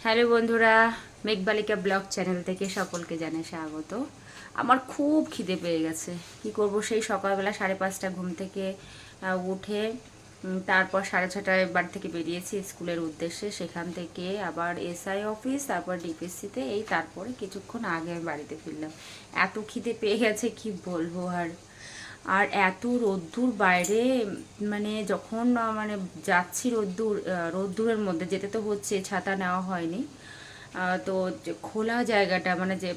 Hello বন্ধুরা, মেঘবালিকা blog channel থেকে সকলকে জানাই স্বাগত। আমার খুব খিদে পেয়ে গেছে। কি করব, সেই সকালবেলা 5:30 ঘুম থেকে উঠে তারপর 6:30টায় বাড়ি থেকে বেরিয়েছি স্কুলের উদ্দেশ্যে। সেখান থেকে আবার এসআই অফিস, তারপর ডিপিএসসিতে, এই তারপরে কিছুক্ষণ আগে আমি বাড়িতে ফিরলাম। এত খিদে পেয়ে গেছে কি বলবো। আর আর এত রোদ্দুর বাইরে, মানে যখন মানে যাচ্ছি রোদ্দুরের মধ্যে যেতে তো হচ্ছে, ছাতা নেওয়া হয়নি। তো যে খোলা জায়গাটা, মানে যে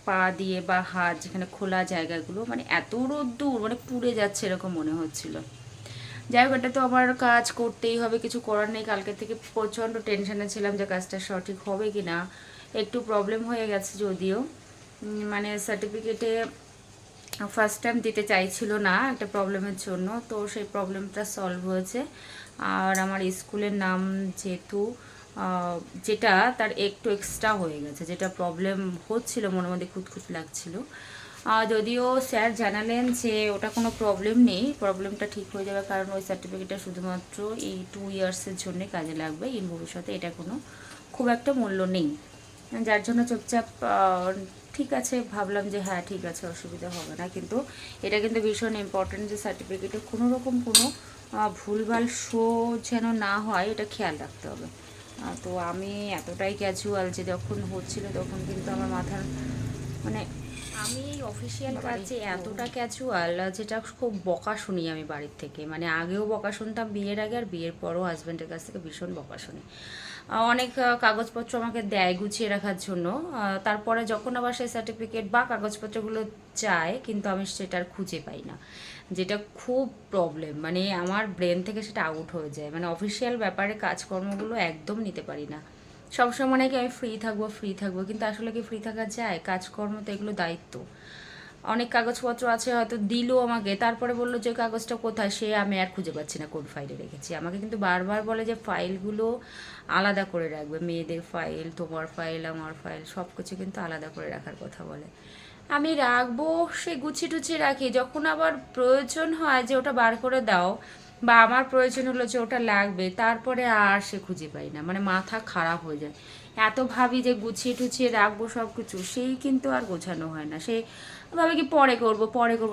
পা দিয়ে বা হাত যেখানে খোলা জায়গাগুলো, মানে এত রোদ্দুর, মানে পুড়ে যাচ্ছে এরকম মনে হচ্ছিল। যাই হোক, এটা তো আমার কাজ করতেই হবে, কিছু করার নেই। কালকে থেকে প্রচণ্ড টেনশনে ছিলাম যে কাজটা সঠিক হবে কি না। একটু প্রবলেম হয়ে গেছে যদিও, মানে সার্টিফিকেটে ফার্স্ট টাইম দিতে চাইছিল না একটা প্রবলেমের জন্য, তো সেই প্রবলেমটা সলভ হয়েছে। আর আমার স্কুলের নাম যেহেতু যেটা তার একটু এক্সট্রা হয়ে গেছে, যেটা প্রবলেম হচ্ছিল, মনের মধ্যে খুঁতখুত লাগছিল। যদিও স্যার জানালেন যে ওটা কোনো প্রবলেম নেই, প্রবলেমটা ঠিক হয়ে যাবে, কারণ ওই সার্টিফিকেটটা শুধুমাত্র এই 2 ইয়ার্সের জন্যে কাজে লাগবে। ইন ভবিষ্যতে এটা কোনো খুব একটা মূল্য নেই, যার জন্য চুপচাপ ঠিক আছে ভাবলাম যে হ্যাঁ ঠিক আছে, অসুবিধা হবে না। কিন্তু এটা কিন্তু ভীষণ ইম্পর্ট্যান্ট যে সার্টিফিকেটে কোনো রকম কোনো ভুলভাল শো যেন না হয়, এটা খেয়াল রাখতে হবে। তো আমি এতটাই ক্যাজুয়াল যে যখন হচ্ছিল তখন কিন্তু আমার মাথার, মানে আমি এই অফিসিয়াল কাজে এতটা ক্যাজুয়াল, যেটা খুব বকা শুনি আমি বাড়ির থেকে। মানে আগেও বকা শুনতাম বিয়ের আগে, আর বিয়ের পরও হাজব্যান্ডের কাছ থেকে ভীষণ বকা শুনি। অনেক কাগজপত্র আমাকে দেয় গুছিয়ে রাখার জন্য, তারপরে যখন আবার সেই সার্টিফিকেট বা কাগজপত্রগুলো চায়, কিন্তু আমি সেটা আর খুঁজে পাই না, যেটা খুব প্রবলেম। মানে আমার ব্রেন থেকে সেটা আউট হয়ে যায়, মানে অফিসিয়াল ব্যাপারে কাজকর্মগুলো একদম নিতে পারি না। সবসময় মনে হয় কি আমি ফ্রি থাকবো, কিন্তু আসলে কি ফ্রি থাকা যায়? কাজকর্ম তো এগুলো দায়িত্ব। অনেক কাগজপত্র আছে, হয়তো দিল আমাকে, তারপরে বললো যে কাগজটা কোথায়, সে আমি আর খুঁজে পাচ্ছি না কোন ফাইলে রেখেছি। আমাকে কিন্তু বারবার বলে যে ফাইলগুলো আলাদা করে রাখবে, মেয়েদের ফাইল, তোমার ফাইল, আমার ফাইল, সব কিছু কিন্তু আলাদা করে রাখার কথা বলে। আমি রাখবো, সে গুছিয়ে টুছিয়ে রাখি। যখন আবার প্রয়োজন হয় যে ওটা বার করে দাও, বা আমার প্রয়োজন হলো যে ওটা লাগবে, তারপরে আর সে খুঁজে পাই না, মানে মাথা খারাপ হয়ে যায়। এত ভাবি যে গুছিয়ে টুছিয়ে রাখবো সব কিছু, সেই কিন্তু আর গোছানো হয় না। সেই ভাবে কি পরে করবো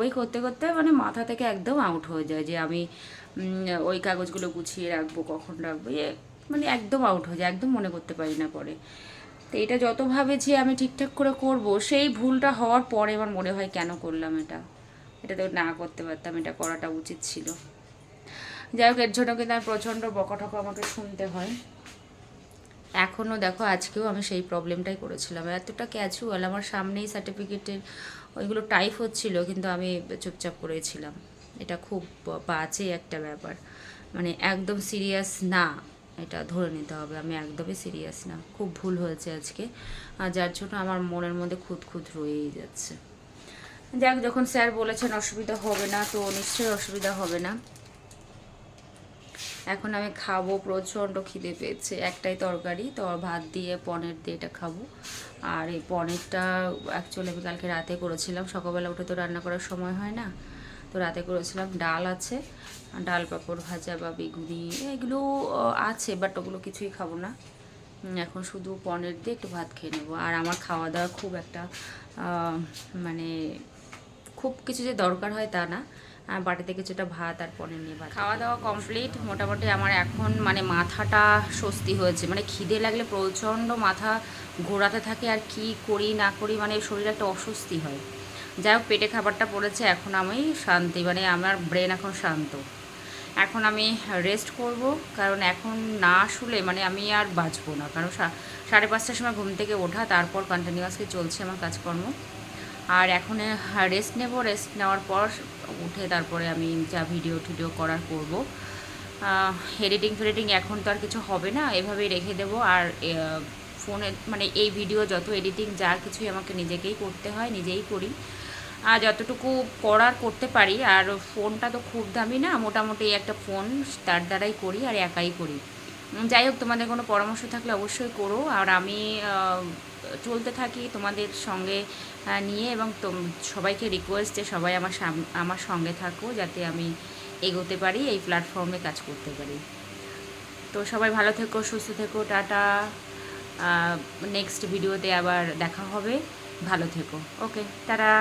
এই করতে করতে মানে মাথা থেকে একদম আউট হয়ে যায় যে আমি ওই কাগজগুলো গুছিয়ে রাখবো, কখন রাখবো, মানে একদম আউট হয়ে যায়, একদম মনে করতে পারি না পরে। তো এটা যত ভাবে যে আমি ঠিকঠাক করে করব, সেই ভুলটা হওয়ার পরে আমার মনে হয় কেন করলাম এটা, এটা তো না করতে পারতাম, এটা করাটা উচিত ছিল। যাই হোক, এর জন্য কিন্তু আমি প্রচণ্ড বকাঠকা আমাকে শুনতে হয়। এখনও দেখো, আজকেও আমি সেই প্রবলেমটাই করেছিলাম। এতটা ক্যাজুয়াল, আমার সামনেই সার্টিফিকেটের ওইগুলো টাইপ হচ্ছিল, কিন্তু আমি চুপচাপ করেছিলাম। এটা খুব বাজে একটা ব্যাপার, মানে একদম সিরিয়াস না, এটা ধরে নিতে হবে। আমি একদমই সিরিয়াস না, খুব ভুল হয়েছে আজকে, আর যার জন্য আমার মনের মধ্যে খুঁত রয়েই যাচ্ছে। যাক, যখন স্যার বলেছেন অসুবিধা হবে না, তো নিশ্চয়ই অসুবিধা হবে না। এখন আমি খাবো, প্রচণ্ড খিদে পেয়েছে। একটাই তরকারি, তো ভাত দিয়ে পনির দিয়ে এটা খাবো। আর এই পনিরটা অ্যাকচুয়ালি আমি কালকে রাতে করেছিলাম, সকালবেলা উঠে তো রান্না করার সময় হয় না, তো রাতে করেছিলাম। ডাল আছে, ডাল পাঁপড় ভাজা বা বেগুনি এগুলো আছে, বাট ওগুলো কিছুই খাবো না। এখন শুধু পনির দিয়ে একটু ভাত খেয়ে নেবো। আর আমার খাওয়া দাওয়া খুব একটা মানে খুব কিছু যে দরকার হয় তা না, বাটিতে কিছুটা ভাত আর পনির নিয়ে ভাত খাওয়া দাওয়া কমপ্লিট। মোটামুটি আমার এখন মানে মাথাটা স্বস্তি হয়েছে। মানে খিদে লাগলে প্রচণ্ড মাথা ঘোরাতে থাকে, আর কি করি না করি, মানে শরীরে একটা অস্বস্তি হয়। যাই হোক, পেটে খাবারটা পড়েছে, এখন আমি শান্তি, মানে আমার ব্রেন এখন শান্ত। এখন আমি রেস্ট করব, কারণ এখন না শুলে মানে আমি আর বাঁচবো না। কারণ 5:30টার সময় ঘুম থেকে ওঠা, তারপর কন্টিনিউয়াসলি চলছে আমার কাজকর্ম। আর এখন রেস্ট নেব, রেস্ট নেওয়ার পর উঠে তারপরে আমি যা ভিডিও টিডিও করার করব। ফেডিটিং এখন তো আর কিছু হবে না, এভাবেই রেখে দেবো। আর ফোনে মানে এই ভিডিও যত এডিটিং যা কিছুই আমাকে নিজেকেই করতে হয়, নিজেই করি। আর যতটুকু করার করতে পারি। আর ফোনটা তো খুব দামি না, মোটামুটি একটা ফোন, তার দ্বারাই করি, আর একাই করি। যাই হোক, তোমাদের কোনো পরামর্শ থাকলে অবশ্যই করো। আর আমি চলতে থাকি তোমাদের সঙ্গে নিয়ে, এবং সবাইকে রিকোয়েস্ট যে সবাই আমার সঙ্গে থাকো, যাতে আমি এগোতে পারি, এই প্ল্যাটফর্মে কাজ করতে পারি। তো সবাই ভালো থেকো, সুস্থ থেকো, টাটা। নেক্সট ভিডিওতে আবার দেখা হবে। ভালো থেকো। ওকে, টাটা।